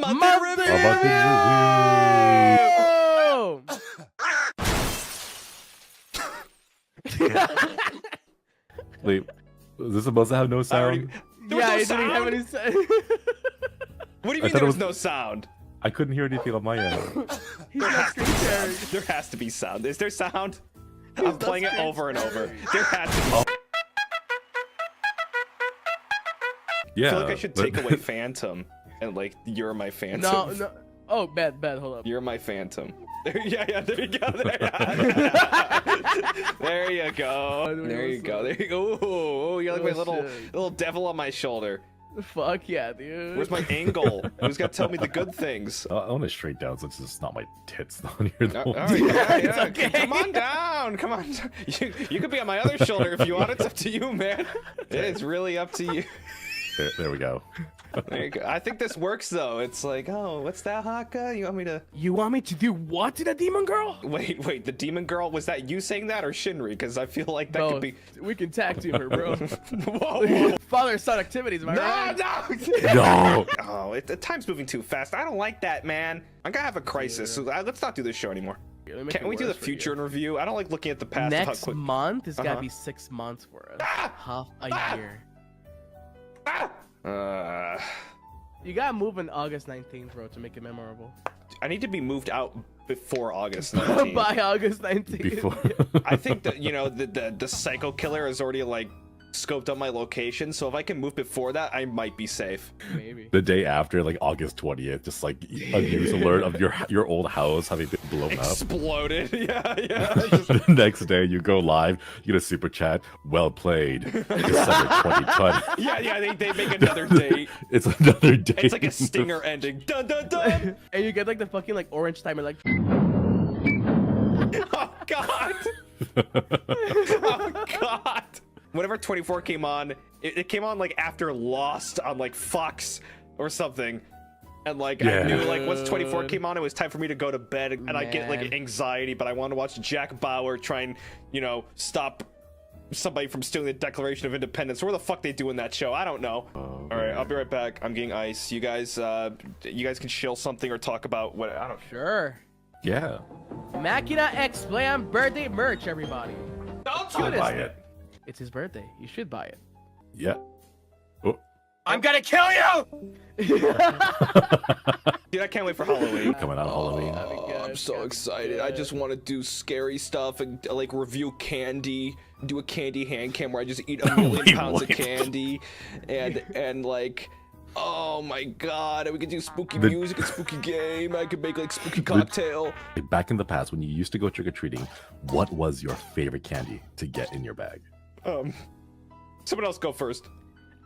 Monthly review! Wait, is this supposed to have no sound? Yeah, it didn't have any sound. What do you mean there was no sound? I couldn't hear anything on my end. There has to be sound. Is there sound? I'm playing it over and over. There has to be. Yeah. I feel like I should take away Phantom and like you're my Phantom. No. Oh, bad. Hold up. You're my Phantom. Yeah, there you go. There you go. There you go. Ooh, you're like my little devil on my shoulder. Fuck yeah, dude. Where's my angle? Who's got to tell me the good things? I want it straight down since it's not my tits on here. All right, yeah. Okay. Come on down. Come on. You could be on my other shoulder if you want. It's up to you, man. It's really up to you. There we go. There you go. I think this works though. It's like, oh, what's that, Haka? You want me to do what to the demon girl? Wait, the demon girl, was that you saying that or Shinri? Because I feel like that could be. We can tag team her, bro. Whoa. Father-son activities, am I right? No. Oh, the time's moving too fast. I don't like that, man. I'm gonna have a crisis. So let's not do this show anymore. Can't we do the future in review? I don't like looking at the past. Next month is gotta be 6 months for us. Half a year. You gotta move on August 19th, bro, to make it memorable. I need to be moved out before August 19th. By August 19th. Before. I think that, you know, the psycho killer has already like scoped out my location, so if I can move before that, I might be safe. Maybe. The day after, like August 20th, just like a news alert of your old house having been blown Exploded. Yeah. The next day you go live, you get a super chat. Well played. December 2020. Yeah. They make another date. It's another day. It's like a stinger ending. Dun dun dun. And you get like the fucking like orange timer, like. Oh God. Oh God. Whenever 24 came on, it came on like after Lost on like Fox or something. And like I knew like once 24 came on, it was time for me to go to bed, and I get like anxiety, but I want to watch Jack Bauer try and, you know, stop somebody from stealing the Declaration of Independence. Where the fuck they doing that show? I don't know. All right, I'll be right back. I'm getting ice. You guys can chill something or talk about what I don't. Sure. Yeah. Machina X Blam birthday merch, everybody. Don't buy it. It's his birthday. You should buy it. Yeah. Oh. I'm gonna kill you! Dude, I can't wait for Halloween. Coming out Halloween. I'm so excited. I just want to do scary stuff and like review candy, do a candy hand cam where I just eat a million pounds of candy, and like, oh my God, we could do spooky music and spooky game. I could make like spooky cocktail. Back in the past, when you used to go trick-or-treating, what was your favorite candy to get in your bag? Someone else go first.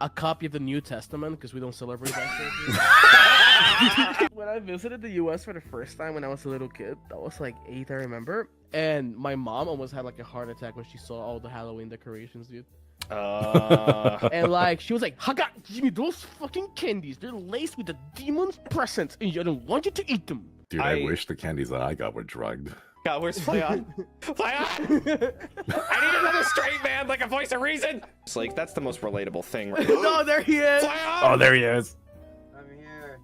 A copy of the New Testament, because we don't celebrate that shit. When I visited the US for the first time when I was a little kid, I was like 8, I remember, and my mom almost had like a heart attack when she saw all the Halloween decorations, dude. And like she was like, Haga, give me those fucking candies. They're laced with the demon's presence, and I don't want you to eat them. Dude, I wish the candies that I got were drugged. God, where's Flayon? Flayon! I need another straight man, like a voice of reason. It's like that's the most relatable thing, right? No, there he is. Flayon! Oh, there he is. I'm here.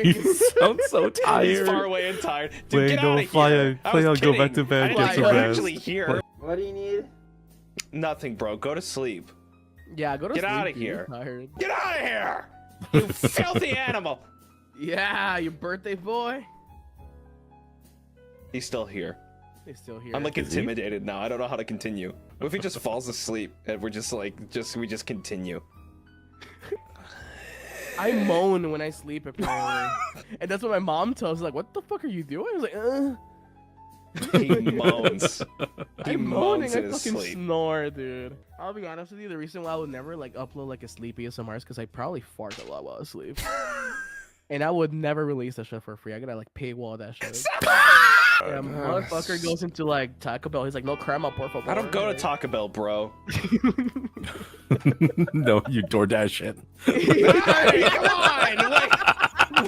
He sounds so tired. He's far away and tired. Dude, get out of here. Flayon, go back to bed. Get some I'm rest. actually here. What do you need? Nothing, bro. Go to sleep. Yeah, go to sleep. Get out of dude. here. I'm tired. Get out of here! You filthy animal! Yeah, your birthday boy. He's still here. He's still here. I'm like intimidated now. I don't know how to continue. What if he just falls asleep and we're just like, we just continue? I moan when I sleep apparently, and that's what my mom tells me. Like, what the fuck are you doing? I was like, He moans. He I'm moans moaning. I in his fucking sleep. snore, dude. I'll be honest with you. The reason why I would never like upload like a sleep ASMR is because I probably fart a lot while asleep, and I would never release that shit for free. I gotta like paywall that shit. Yeah, motherfucker goes into like Taco Bell. He's like, no crema, por favor. I don't go to Taco Bell, bro. No, you DoorDash it. Hey, come on! Like,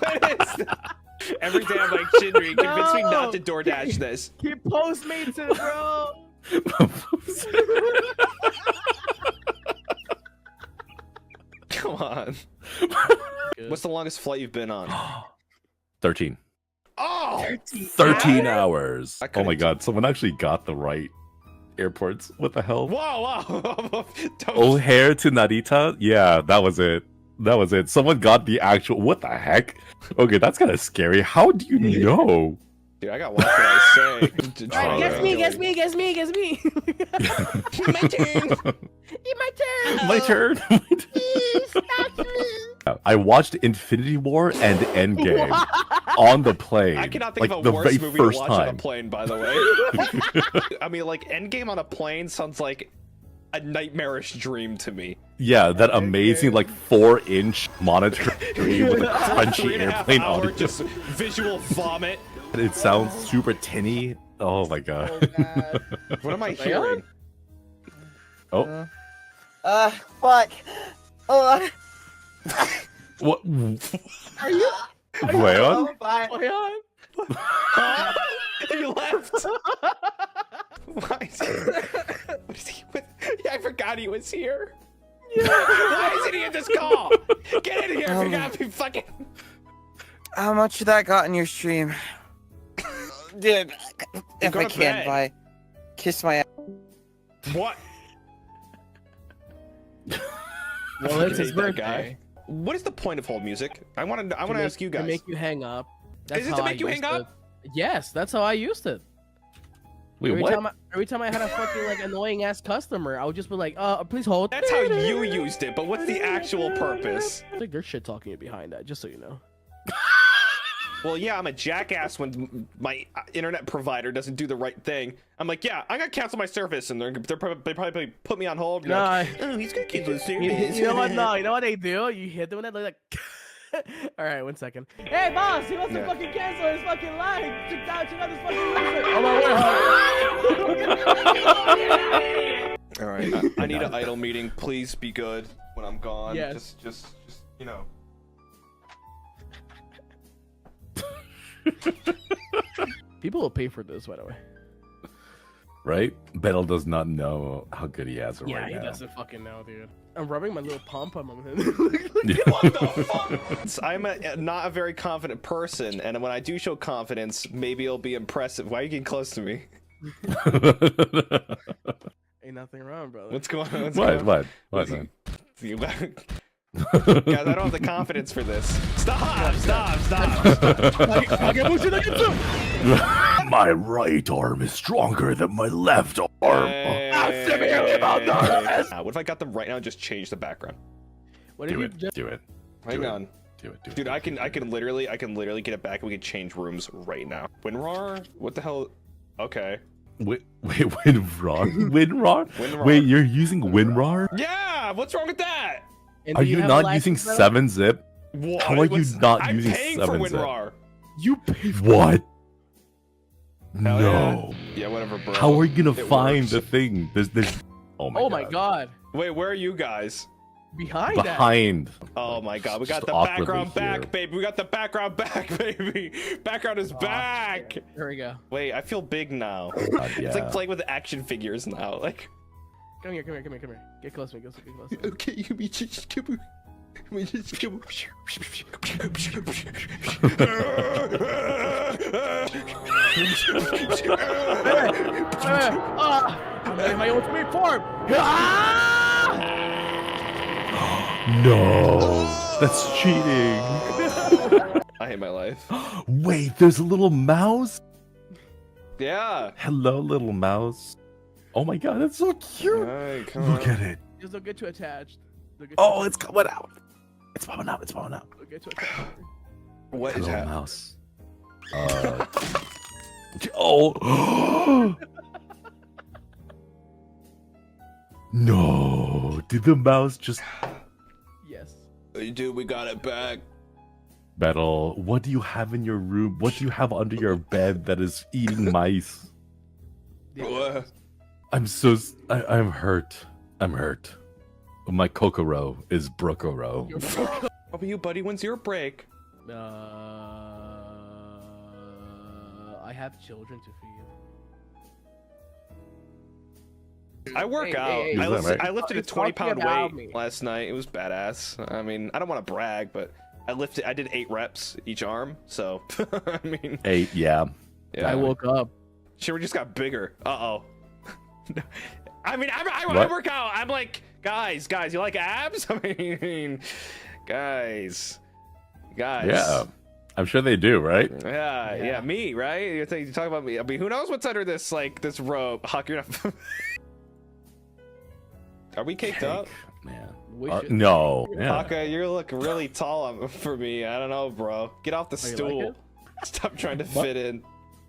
what is that? Every day I'm like, Shinri, convince me not to DoorDash this. He Postmates it, bro. Come on. What's the longest flight you've been on? 13. Oh, 13 hours. I Oh couldn't my do- god, someone actually got the right airports. What the hell? wow. Don't- O'Hare to Narita? Yeah, that was it. That was it. Someone got the actual. What the heck? Okay, that's kind of scary. How do you know? Dude, I got what can I say? Alright, Guess me, guess me, guess me, guess me. My turn. My turn. My turn. I watched Infinity War and Endgame on the plane. I cannot think like, of the a worse very movie to first watch on a time. plane, by the way. I mean, like, Endgame on a plane sounds like a nightmarish dream to me. Yeah, that amazing like 4-inch monitor screen with a crunchy 3.5 airplane hour audio. just visual vomit. It sounds super tinny. Oh my god. Oh, God. What am I Leon? hearing? Oh, Fuck. Hold on. what? Are you? Leon? Oh, bye. Leon? Huh? He left. Why is he? What is he with? Yeah, I forgot he was here. Why isn't he in this call? Get in here! If you're gonna be fucking. How much of that got in your stream? Dude, if go I to can, bed. bye. Kiss my ass. What? Well, it's his hate that birthday. guy. What is the point of hold music? I want to ask you To guys. make you hang up. That's Is it how to I make you used hang it. up? Yes, that's how I used it. Wait, every what? Time I had a fucking like annoying ass customer, I would just be like, please hold. That's how you used it, but what's the actual purpose? I think there's shit talking you behind that, just so you know. Well, yeah, I'm a jackass when my internet provider doesn't do the right thing. I'm like, yeah, I'm gonna cancel my service, and they probably put me on hold. No, Like, oh, he's gonna cancel his service. you know what? No, you know what they do? You hit them and they're like. All right, 1 second. Hey, boss, he wants to Yeah. fucking cancel his fucking line. Check out this fucking loser. Oh my word. All right, I need an idle meeting. Please be good when I'm gone. Yes. Just, you know. People will pay for this, by the way. Right? Battle does not know how good he has it Yeah, right he now. doesn't fucking know, dude. I'm rubbing my little pom pom on him. I'm not a very confident person, and when I do show confidence, maybe it'll be impressive. Why are you getting close to me? Ain't nothing wrong, brother. What's going on? What's What? going on? What? What? man? Guys, I don't have the confidence for this. Stop! My right arm is stronger than my left arm. What if I got them right now and just change the background? What if Do you it. just Do it. Hang Do it. on. Do it. Do it. Dude, I can literally get it back and we can change rooms right now. WinRAR? What the hell? Okay. Wait, WinRAR? WinRAR? WinRAR. Wait, you're using WinRAR? Yeah, what's wrong with that? and Are do you have a not license using for that? 7-Zip? What? How are you not I'm using paying for 7-Zip? WinRAR. You pay for What? Hell No. Yeah, whatever, bro. How are you gonna It find works. the thing? There's. Oh my Oh god. my god. Wait, where are you guys? Behind that. Behind. Oh my god, we got Just the awkwardly background back, here. baby. We got the background back, baby. Background is back. There we go. Wait, I feel big now. God, It's yeah. like playing with action figures now. Like, Come here. Get close to me. Get close to me. okay, you mean just come here. We just come I'm in my ultimate form. Ah! No. That's cheating. I hate my life. Wait, there's a little mouse? Yeah. Hello, little mouse. Oh my god, that's so cute. Alright, come Look at it. Just don't get too attached. Don't get too Oh, attached. it's coming out. It's popping out. It's popping out. Don't get too attached. What is Hello, happening? mouse. Oh. No. Did the mouse just Yes. Hey, dude, we got it back. battle? What do you have in your room? What do you have under your bed that is eating mice? What? I'm hurt. I'm hurt. My Kokoro is Brokoro. What about you, buddy? When's your break? I have children to feed. I work Hey, out. hey, hey. I lifted a He's 20 talking pound about weight me. last night. It was badass. I mean, I don't want to brag, but I did 8 reps each arm, so I mean, 8, yeah. yeah. I woke up. Shit, we just got bigger. Uh-oh. I mean, I What? work out. I'm like, guys, you like abs? I mean, guys. Yeah. I'm sure they do, right? Yeah, me, right? You talk about me. I mean, who knows what's under this, like, this rope? Huck, you're not... Are we caked up? Man. We should- No. Yeah. Haka, you look really tall for me. I don't know, bro. Get off the Oh, you like stool. it? Stop trying to fit in.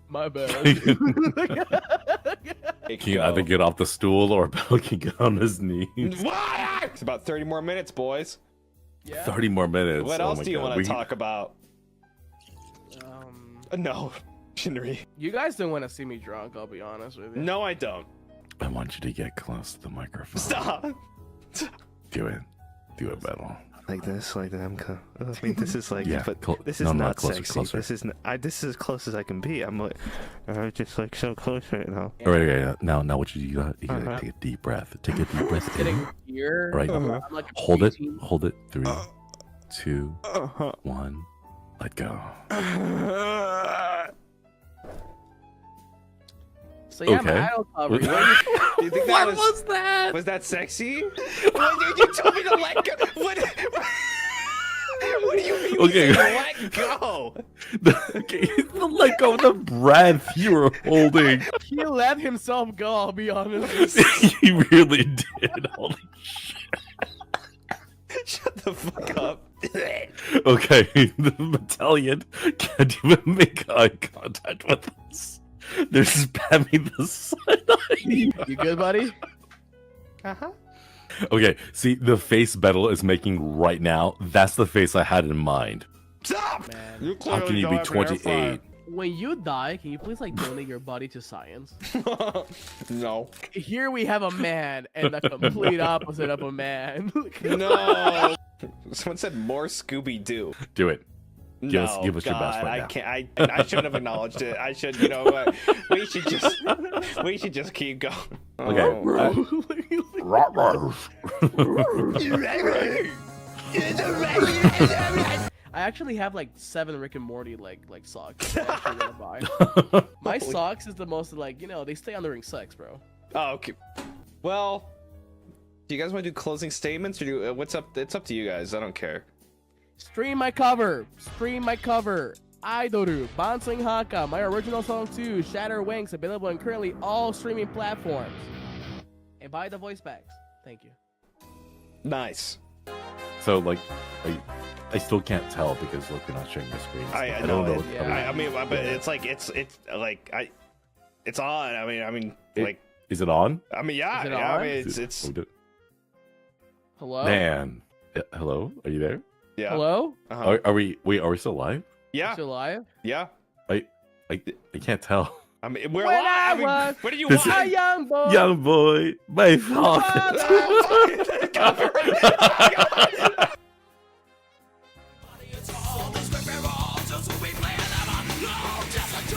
My bad. Hey, Can either get off the stool or Bell can get on his knees. It's about 30 more minutes, boys. Yeah. 30 more minutes. What Oh else my do you God. want to talk about? No, Shinri. You guys don't want to see me drunk. I'll be honest with you. No, I don't. I want you to get close to the microphone. Stop. Do it. Do it, Bell. Like this, like that. I mean, this is like, Yeah, but this is no, not closer, sexy. closer. This is this is as close as I can be. I'm like, I'm just like so close right now. All right, yeah. Now what you gotta Uh-huh. take a deep breath. Take a deep breath Sitting in. here. Right. I'm like a Hold it. preteen. Hold it. 3, 2, Uh-huh. 1. Let go. So yeah, Okay. my idol cover. What- Do you think that was that? Was that sexy? What, you told me to let go. What do you mean? Okay. Let go. Okay, let go of the breath you were holding. He let himself go. I'll be honest. with you. He really did. Holy shit. Shut the fuck up. Okay, the battalion can't even make eye contact with us. They're spamming the side eye. You good, buddy? Uh-huh. Okay, see, the face Battle is making right now, that's the face I had in mind. Stop. Man. You How can you be 28? When you die, can you please like donate your body to science? No. Here we have a man and the complete opposite of a man. No. Someone said more Scooby Doo. Do it. Give us- No, give us your best God, right I now. can't. I shouldn't have acknowledged it. I should. You know what? We should just keep going. Okay. Oh. I actually have like 7 Rick and Morty like socks. That I actually wanna buy. My socks is the most like they stay on the ring sex, bro. Oh, okay. Well, do you guys want to do closing statements or do what's up? It's up to you guys. I don't care. Stream my cover. Idoru, Bouncing Haka, my original song too, Shatter Wings, available on currently all streaming platforms. And buy the voice packs. Thank you. Nice. So, like, I still can't tell because, look, you're not sharing your screen. I don't know. know. Yeah. I mean, but it's like it's like it's on. I mean, It- like Is it on? yeah. Is it Yeah. I on? mean, it's Oh, did- Hello? Man. Hello? Are you there? yeah. Hello? Uh-huh. Are we still live? Yeah. Still alive? Yeah. I can't tell. I mean, we're When live. I I mean, was what do you This want? A young boy. Young boy, my father. Ah, fuck.